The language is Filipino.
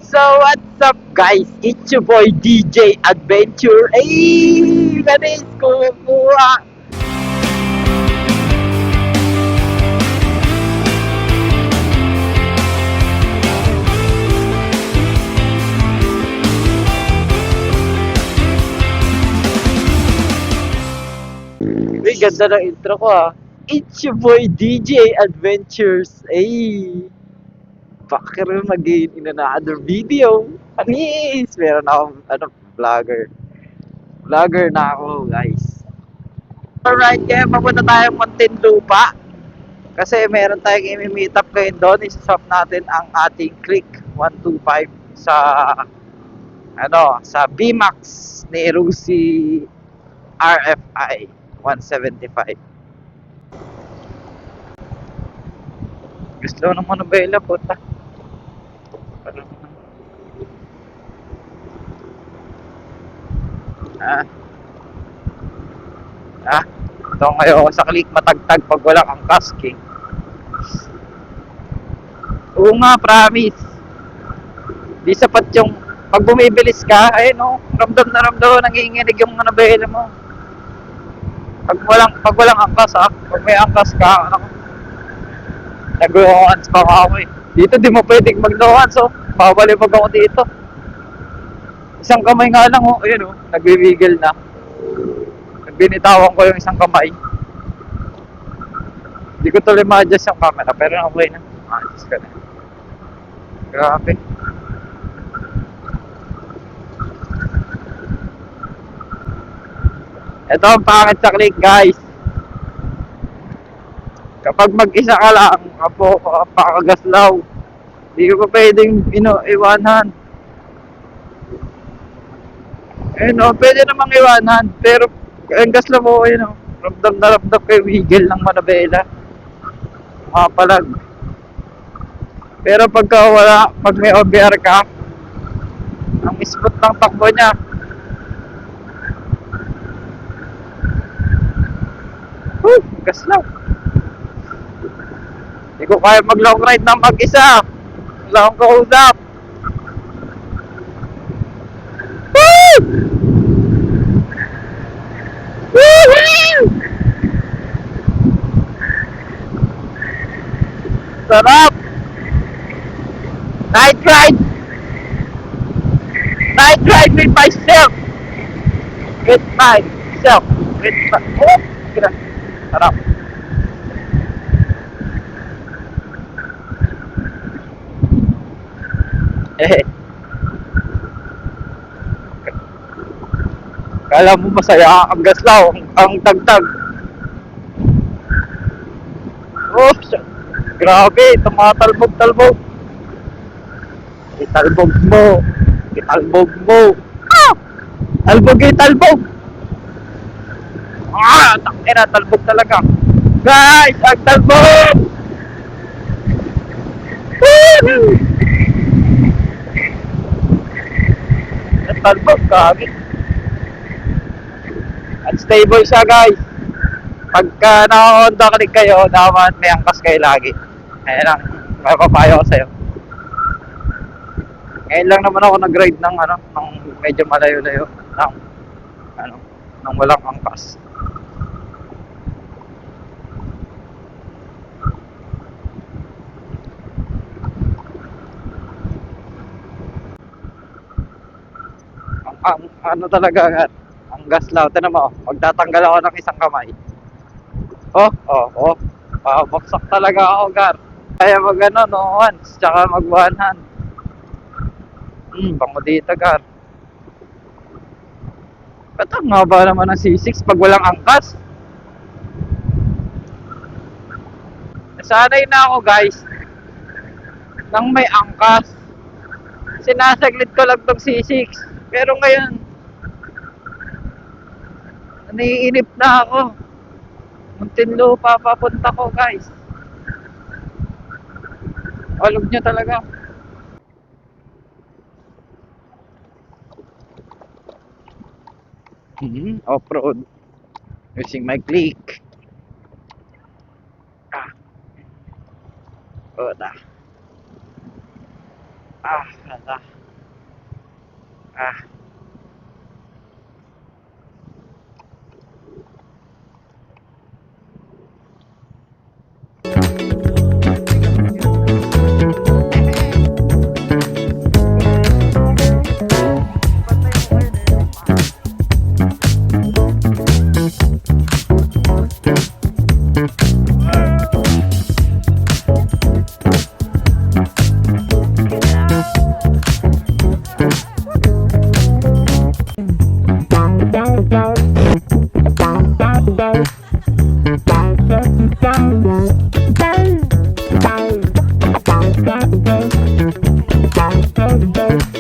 So what's up guys? It's your boy DJ Adventure. Ay, ganis kumukuha. Uy, ganda ng intro ko ah. It's your boy DJ Adventures. Ay, bakit mag-in in another video? Anis! Meron akong vlogger. Vlogger na ako guys. Alright, kaya papunta tayong Muntinlupa. Kasi meron tayong i-meet up ngayon doon. Isa-swap natin ang ating click 125 sa sa BMAX ni Rusi RFI 175. Gusto naman ng Bella puta. Ah, ito ngayon sa click matagtag pag walang angkas king. Oo nga, promise. Di sapat yung pag bumibilis ka, ramdam na ramdam nanginginig yung Bella mo. Pag walang angkas pag may angkas ka, nag-no-hands pa ako eh. Dito di mo pwedeng mag-no-hands pabalibag ako dito. Isang kamay nga lang ayun nagwibigil na. Binitawan ko yung isang kamay. Hindi ko tuloy ma-adjust yung camera pero okay na. Ma-adjust ka na. Grabe. Ito ang pangit sa click guys. Kapag mag-isa ka lang, pakagaslaw. Hindi ko pa pwedeng iwanan. Pwede namang iwanan. Pero ang gaslaw mo, ramdam na ramdam kay wiggle ng manabela. Makapalag. Pero pag may OBR ka, ang smooth ng takbo niya. Gaslaw. Hindi ko kaya mag-long ride ng mag-isa. Wala akong kausap. Woo! Woohoo! Sarap! Night ride! Night ride with myself! With myself! Sarap! Kala mo masaya ang gaslaw, ang tagtag. Grabe, tumatalbog-talbog. Italbog mo. Italbog mo. Talbog italbog. Takina, talbog talaga. Guys, ang talbog! Ang talbog, kagit. Unstable siya guys. Pagka naka-Honda click kayo, dapat may angkas kayo lagi. Ayan lang, mapapayo ko sa'yo. Ngayon lang naman ako nag-ride ng medyo malayo-layo ng walang angkas. Talaga ang gaslaw. Tignan mo, magtatanggal ako ng isang kamay. Baksak talaga ako, gar. Kaya mag once, tsaka mag one hand. Bango dito, gar. Ba't ang haba naman ng C6 pag walang angkas? Nasanay na ako, guys, nang may angkas. Sinasaglit ko lang tong C6. Pero ngayon, naiinip na ako. Muntinlupa papunta ko guys. Alog niya talaga. Off-road. Using my click. Oda. Ah, ah. Bye.